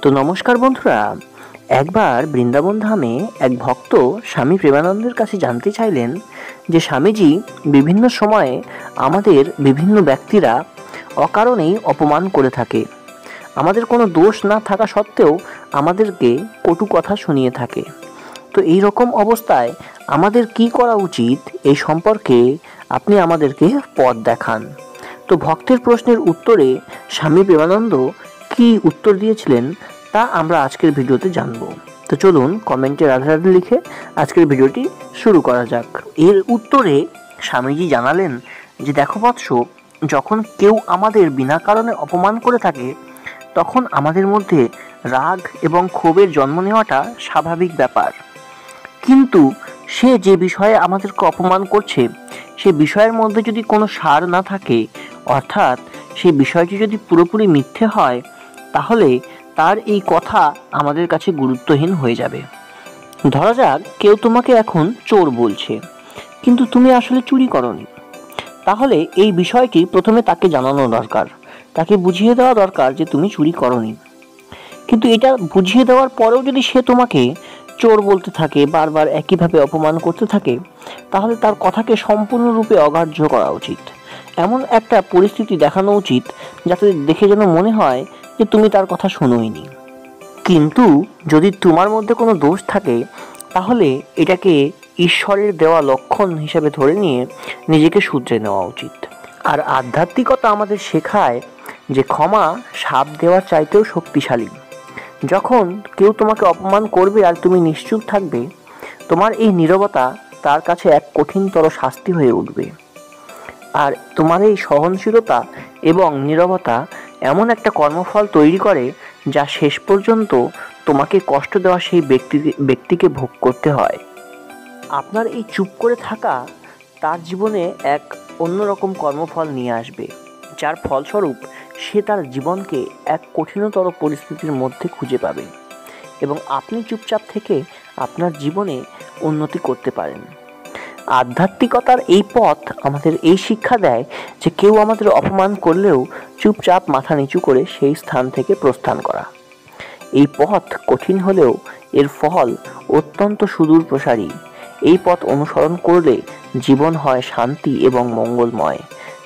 তো নমস্কার বন্ধুরা, একবার বৃন্দাবন ধামে এক ভক্ত স্বামী প্রেমানন্দের কাছে জানতে চাইলেন যে স্বামীজি বিভিন্ন সময়ে আমাদের বিভিন্ন ব্যক্তিরা অকারণেই অপমান করে থাকে, আমাদের কোনো দোষ না থাকা সত্ত্বেও আমাদেরকে কটু কথা শুনিয়ে থাকে। তো এই রকম অবস্থায় আমাদের কি করা উচিত এই সম্পর্কে আপনি আমাদেরকে পথ দেখান। তো ভক্তের প্রশ্নের উত্তরে স্বামী প্রেমানন্দ কি উত্তর দিয়েছিলেন তা আমরা আজকের ভিডিওতে জানবো। তো চলুন কমেন্টে রাধে রাধে লিখে আজকের ভিডিওটি শুরু করা যাক। এর উত্তরে স্বামীজি জানালেন যে দেখো বৎস, যখন কেউ আমাদের বিনা কারণে অপমান করে থাকে তখন আমাদের মধ্যে রাগ এবং ক্ষোভের জন্ম নেওয়াটা স্বাভাবিক ব্যাপার। কিন্তু সে যে বিষয়ে আমাদেরকে অপমান করছে সে বিষয়ের মধ্যে যদি কোনো সার না থাকে, অর্থাৎ সেই বিষয়টি যদি পুরোপুরি মিথ্যে হয়, তাহলে তার এই কথা আমাদের কাছে গুরুত্বহীন হয়ে যাবে। ধরা যাক কেউ তোমাকে এখন চোর বলছে, কিন্তু তুমি আসলে চুরি করনি, তাহলে এই বিষয়টি প্রথমে তাকে জানানো দরকার, তাকে বুঝিয়ে দেওয়া দরকার যে তুমি চুরি করনি। কিন্তু এটা বুঝিয়ে দেওয়ার পরেও যদি সে তোমাকে চোর বলতে থাকে, বারবার একইভাবে অপমান করতে থাকে, তাহলে তার কথাকে সম্পূর্ণরূপে অগ্রাহ্য করা উচিত। এমন একটা পরিস্থিতি দেখানো উচিত যাতে দেখে যেন মনে হয় যে তুমি তার কথা শোনোইনি। কিন্তু যদি তোমার মধ্যে কোনো দোষ থাকে তাহলে এটাকে ঈশ্বরের দেওয়া লক্ষণ হিসেবে ধরে নিয়ে নিজেকে শুধরে নেওয়া উচিত। আর আধ্যাত্মিকতা আমাদের শেখায় যে ক্ষমা শাপ দেওয়ার চাইতেও শক্তিশালী। যখন কেউ তোমাকে অপমান করবে আর তুমি নিশ্চুপ থাকবে, তোমার এই নীরবতা তার কাছে এক কঠিনতর শাস্তি হয়ে উঠবে। আর তোমার এই সহনশীলতা এবং নীরবতা এমন একটা কর্মফল তৈরি করে যা শেষ পর্যন্ত তোমাকে কষ্ট দেওয়া সেই ব্যক্তিকে ভোগ করতে হয়। আপনার এই চুপ করে থাকা তার জীবনে এক অন্যরকম কর্মফল নিয়ে আসবে, যার ফলস্বরূপ সে তার জীবনকে এক কঠিনতর পরিস্থিতির মধ্যে খুঁজে পাবে এবং আপনি চুপচাপ থেকে আপনার জীবনে উন্নতি করতে পারেন। আধ্যাত্মিকতার এই পথ আমাদের এই শিক্ষা দেয় যে কেউ আমাদের অপমান করলেও চুপচাপ মাথা নিচু করে সেই স্থান থেকে প্রস্থান করা। এই পথ কঠিন হলেও এর ফল অত্যন্ত সুদূর প্রসারী। এই পথ অনুসরণ করলে জীবন হয় শান্তি এবং মঙ্গলময়।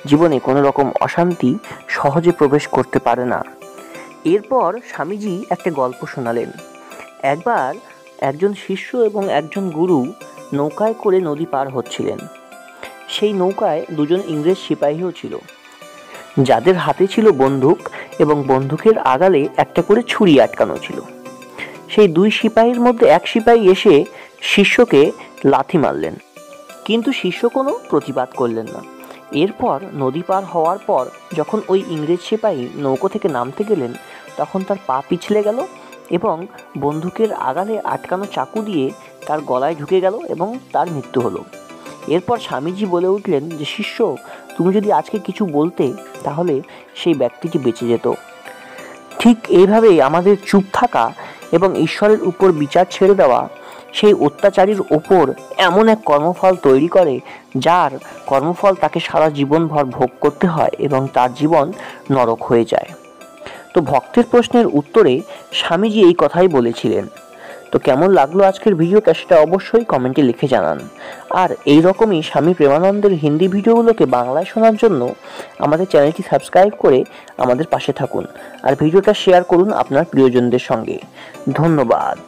জীবনে কোনো রকম অশান্তি সহজে প্রবেশ করতে পারে না। এরপর স্বামীজি একটা গল্প শোনালেন। একবার একজন শিষ্য এবং একজন গুরু নৌকায় করে নদী পার হচ্ছিলেন। সেই নৌকায় দুজন ইংরেজ সিপাহীও ছিল, যাদের হাতে ছিল বন্দুক এবং বন্দুকের আগালে একটা করে ছুরি আটকানো ছিল। সেই দুই সিপাহীর মধ্যে এক সিপাহী এসে শিষ্যকে লাথি মারলেন, কিন্তু শিষ্য কোনো প্রতিবাদ করলেন না। এরপর নদী পার হওয়ার পর যখন ওই ইংরেজ সিপাহী নৌকো থেকে নামতে গেলেন, তখন তার পা পিছলে গেল এবং বন্দুকের আগালে আটকানো চাকু দিয়ে তার গলায় ঢুকে গেল এবং তার মৃত্যু হলো। এরপর স্বামীজি বলে উঠলেন যে শিষ্য, তুমি যদি আজকে কিছু বলতে তাহলে সেই ব্যক্তিটি বেঁচে যেত। ঠিক এইভাবেই আমাদের চুপ থাকা এবং ঈশ্বরের উপর বিচার ছেড়ে দেওয়া সেই অত্যাচারীর ওপর এমন এক কর্মফল তৈরি করে যার কর্মফল তাকে সারা জীবনভর ভোগ করতে হয় এবং তার জীবন নরক হয়ে যায়। তো ভক্তের প্রশ্নের উত্তরে স্বামীজি এই কথাই বলেছিলেন। তো কেমন লাগলো আজকের ভিডিওটা সেটা অবশ্যই কমেন্টে লিখে জানান। আর এই রকমই স্বামী প্রেমানন্দের হিন্দি ভিডিওগুলোকে বাংলায় শোনার জন্য আমাদের চ্যানেলটি সাবস্ক্রাইব করে আমাদের পাশে থাকুন আর ভিডিওটা শেয়ার করুন আপনার প্রিয়জনদের সঙ্গে। ধন্যবাদ।